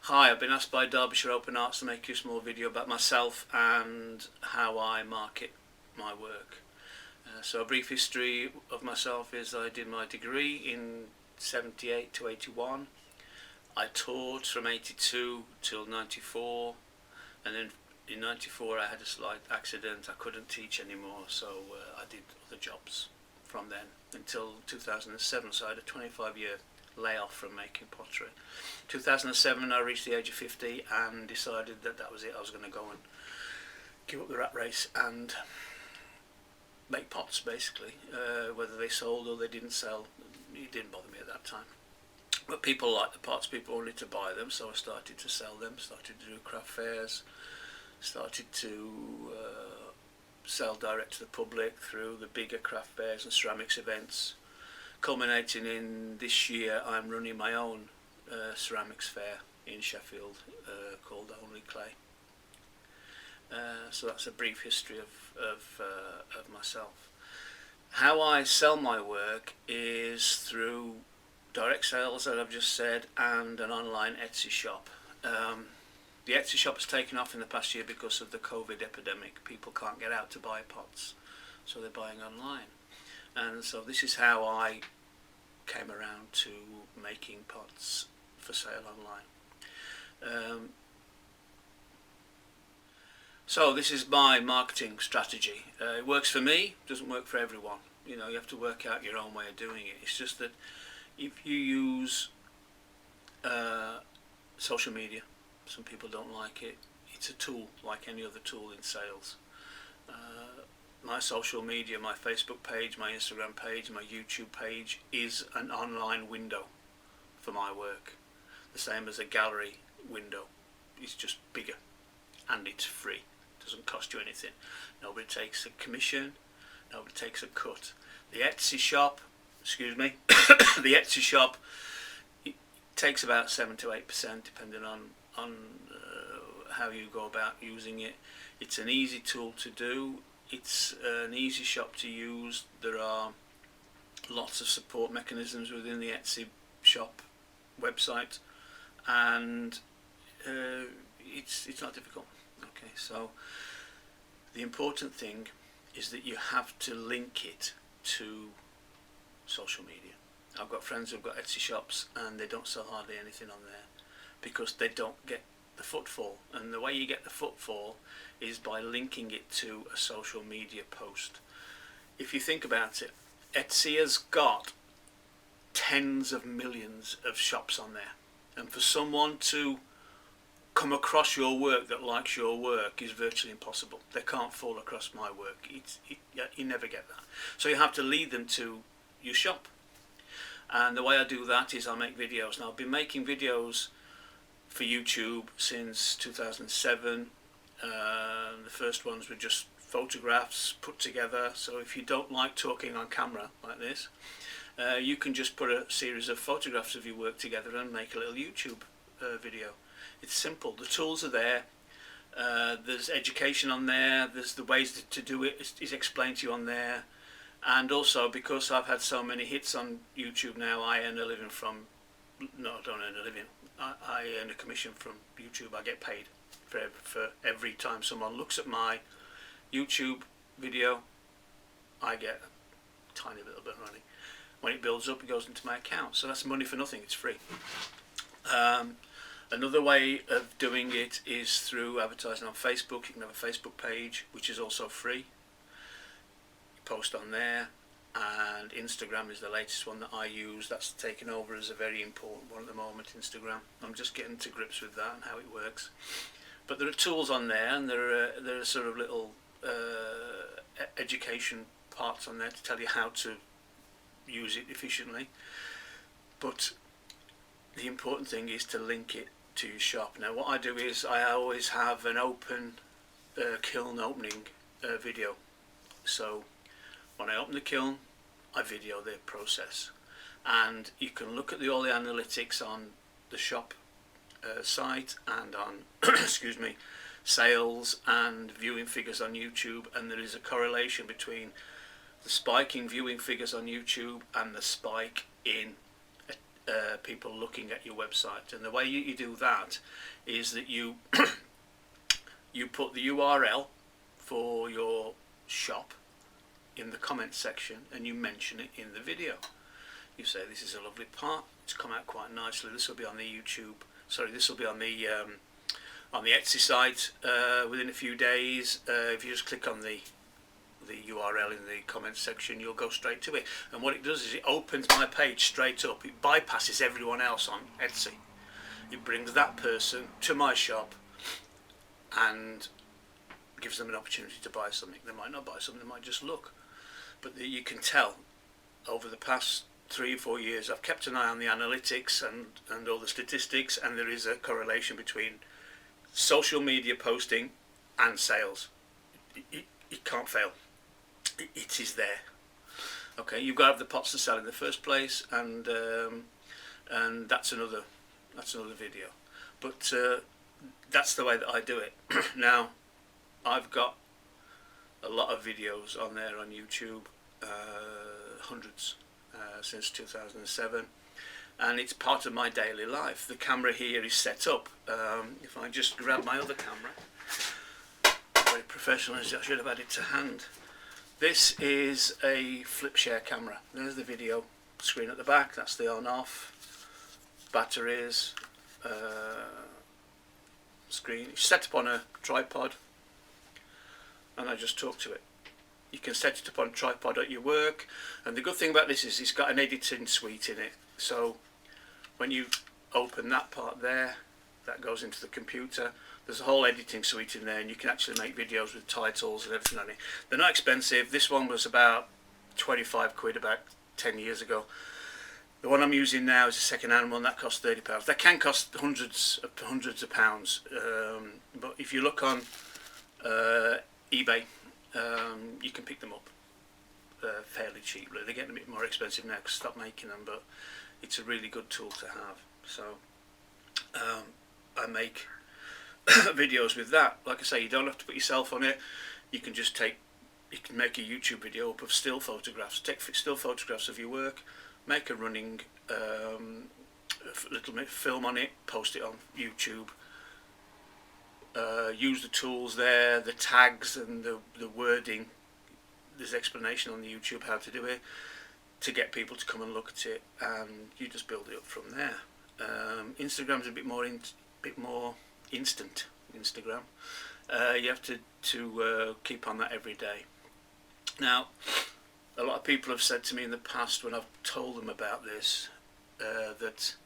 Hi, I've been asked by Derbyshire Open Arts to make you a small video about myself and how I market my work. So a brief history of myself is I did my degree in 78 to 81. I taught from 82 till 94, and then in 94 I had a slight accident. I couldn't teach anymore, so I did other jobs from then until 2007, so I had a 25-year layoff from making pottery. 2007 I reached the age of 50 and decided that was it. I was going to go and give up the rat race and make pots, basically. Whether they sold or they didn't sell, it didn't bother me at that time. But people liked the pots, people wanted to buy them, so I started to sell them, started to do craft fairs, started to sell direct to the public through the bigger craft fairs and ceramics events. Culminating in this year, I'm running my own ceramics fair in Sheffield called Only Clay. So that's a brief history of myself. How I sell my work is through direct sales, that I've just said, and an online Etsy shop. The Etsy shop has taken off in the past year because of the COVID epidemic. People can't get out to buy pots, so they're buying online. And so this is how I came around to making pots for sale online. So this is my marketing strategy. It works for me, doesn't work for everyone. You know, you have to work out your own way of doing it. It's just that if you use social media, some people don't like it. It's a tool like any other tool in sales. My social media, my Facebook page, my Instagram page, my YouTube page is an online window for my work. The same as a gallery window. It's just bigger and it's free. It doesn't cost you anything. Nobody takes a commission, nobody takes a cut. The Etsy shop, the Etsy shop, it takes about 7 to 8% depending on how you go about using it. It's an easy tool to do. It's an easy shop to use. There are lots of support mechanisms within the Etsy shop website, and it's not difficult. Okay, so the important thing is that you have to link it to social media. I've got friends who've got Etsy shops and they don't sell hardly anything on there because they don't get the footfall, and the way you get the footfall is by linking it to a social media post. If you think about it, Etsy has got tens of millions of shops on there, and for someone to come across your work that likes your work is virtually impossible. They can't fall across my work. You never get that. So you have to lead them to your shop, and the way I do that is I make videos. Now I've been making videos for YouTube since 2007. The first ones were just photographs put together, so if you don't like talking on camera like this, you can just put a series of photographs of your work together and make a little YouTube video. It's simple. The tools are there. There's education on there. There's the ways to do it is explained to you on there. And also, because I've had so many hits on YouTube now, I earn a living from... No, I don't earn a living. I earn a commission from YouTube. I get paid for every time someone looks at my YouTube video. I get a tiny little bit of money. When it builds up, it goes into my account. So that's money for nothing. It's free. Another way of doing it is through advertising on Facebook. You can have a Facebook page, which is also free. You post on there. And Instagram is the latest one that I use. That's taken over as a very important one at the moment, Instagram. I'm just getting to grips with that and how it works. But there are tools on there, and there are sort of little education parts on there to tell you how to use it efficiently. But the important thing is to link it to your shop. Now what I do is I always have an open kiln opening video. So when I open the kiln, I video the process, and you can look at all the analytics on the shop site and on sales and viewing figures on YouTube, and there is a correlation between the spike in viewing figures on YouTube and the spike in people looking at your website. And the way you do that is that you you put the URL for your shop in the comments section, and you mention it in the video. You say, this is a lovely part, it's come out quite nicely, this will be on the this will be on the Etsy site within a few days. If you just click on the URL in the comments section, you'll go straight to it. And what it does is it opens my page straight up. It bypasses everyone else on Etsy. It brings that person to my shop and gives them an opportunity to buy something. They might not buy something, they might just look. But you can tell over the past 3 or 4 years, I've kept an eye on the analytics and all the statistics, and there is a correlation between social media posting and sales. It can't fail. It is there. Okay, you've got to have the pots to sell in the first place, and that's another video. But that's the way that I do it. Now, I've got a lot of videos on there on YouTube, hundreds since 2007, and it's part of my daily life. The camera here is set up. If I just grab my other camera, very professional, I should have had it to hand. This is a flip share camera. There's the video screen at the back, that's the on off, batteries, screen. It's set up on a tripod, and I just talk to it. You can set it up on a tripod at your work, and the good thing about this is it's got an editing suite in it. So when you open that part there, that goes into the computer. There's a whole editing suite in there, and you can actually make videos with titles and everything on it. They're not expensive. This one was about 25 quid about 10 years ago. The one I'm using now is a second-hand one that costs £30. That can cost hundreds of pounds, but if you look on eBay, you can pick them up fairly cheaply. They're getting a bit more expensive now because I stopped making them, but it's a really good tool to have. So I make videos with that. Like I say, you don't have to put yourself on it. You can just you can make a YouTube video up of still photographs. Take still photographs of your work, make a running little bit film on it, post it on YouTube. Use the tools there, the tags and the wording. There's explanation on the YouTube how to do it to get people to come and look at it, and you just build it up from there. Instagram's a bit more instant. Instagram, you have to keep on that every day. Now, a lot of people have said to me in the past when I've told them about this that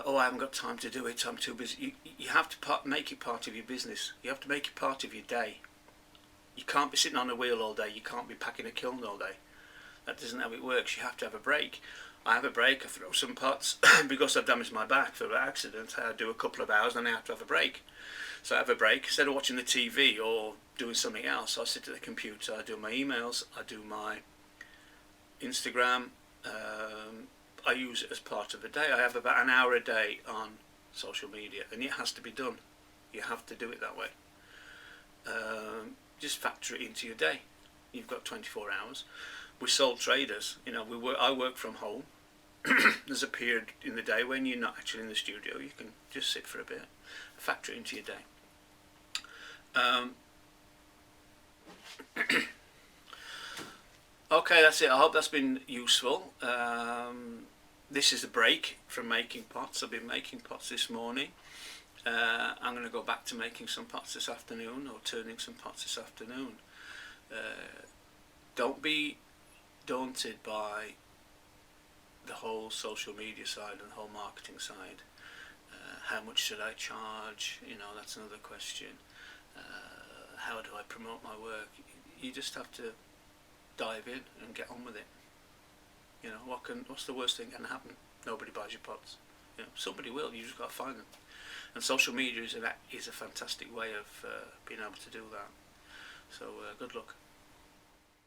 oh, I haven't got time to do it, I'm too busy. You have to make it part of your business. You have to make it part of your day. You can't be sitting on a wheel all day. You can't be packing a kiln all day. That isn't how it works. You have to have a break. I have a break, I throw some pots. Because I've damaged my back for an accident, I do a couple of hours and I have to have a break. So I have a break. Instead of watching the TV or doing something else, I sit at the computer, I do my emails, I do my Instagram. I use it as part of the day. I have about an hour a day on social media, and it has to be done. You have to do it that way. Just factor it into your day. You've got 24 hours. We're sole traders. You know, I work from home. There's a period in the day when you're not actually in the studio. You can just sit for a bit. Factor it into your day. Okay, that's it. I hope that's been useful. This is a break from making pots. I've been making pots this morning. I'm going to go back to making some pots this afternoon, or turning some pots this afternoon. Don't be daunted by the whole social media side and the whole marketing side. How much should I charge? You know, that's another question. How do I promote my work? You just have to dive in and get on with it. You know, what's the worst thing that can happen? Nobody buys your pots. You know, somebody will. You just got to find them. And social media is a fantastic way of being able to do that. So good luck.